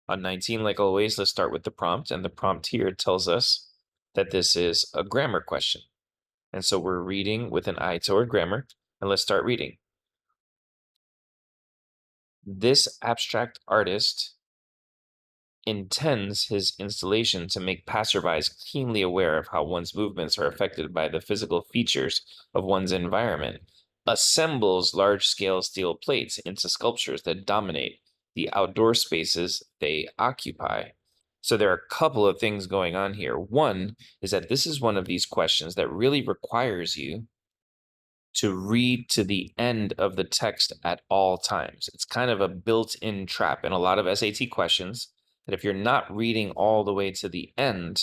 On 19, like always, let's start with the prompt. And the prompt here tells us that this is a grammar question. And so we're reading with an eye toward grammar. And let's start reading. This abstract artist intends his installation to make passerbys keenly aware of how one's movements are affected by the physical features of one's environment, assembles large-scale steel plates into sculptures that dominate the outdoor spaces they occupy. So there are a couple of things going on here. One is that this is one of these questions that really requires you to read to the end of the text at all times. It's kind of a built-in trap in a lot of SAT questions that if you're not reading all the way to the end,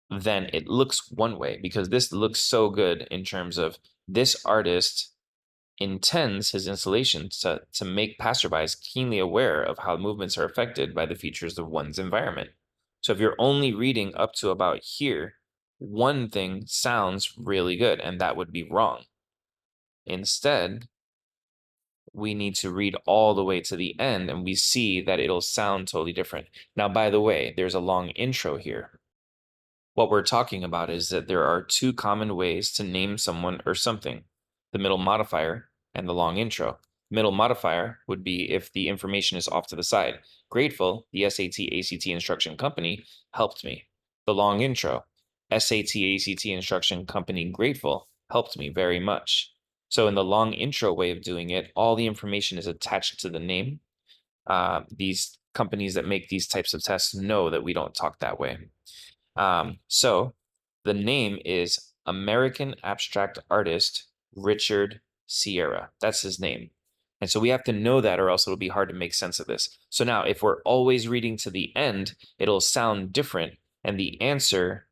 then it looks one way, because this looks so good in terms of this artist intends his installation to make passerbys keenly aware of how movements are affected by the features of one's environment. So if you're only reading up to about here, one thing sounds really good, and that would be wrong. Instead, we need to read all the way to the end, and we see that it'll sound totally different. Now, by the way, there's a long intro here. What we're talking about is that there are two common ways to name someone or something: the middle modifier and the long intro. Middle modifier would be if the information is off to the side. Grateful, the SAT ACT instruction company, helped me. The long intro: SAT ACT instruction company grateful, helped me very much. So in the long intro way of doing it, all the information is attached to the name. These companies that make these types of tests know that we don't talk that way. So the name is American abstract artist Richard Sierra. That's his name. And so we have to know that, or else it'll be hard to make sense of this. So now if we're always reading to the end, it'll sound different. And the answer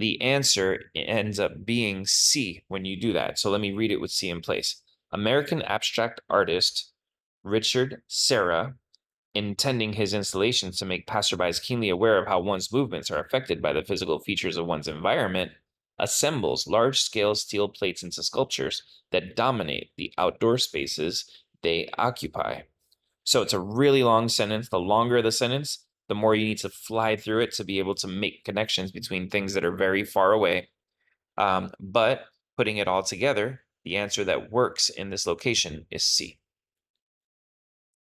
ends up being C when you do that. So let me read it with C in place. American abstract artist Richard Serra, intending his installations to make passerbys keenly aware of how one's movements are affected by the physical features of one's environment, assembles large-scale steel plates into sculptures that dominate the outdoor spaces they occupy. So it's a really long sentence. The longer the sentence, the more you need to fly through it to be able to make connections between things that are very far away. But putting it all together, the answer that works in this location is C.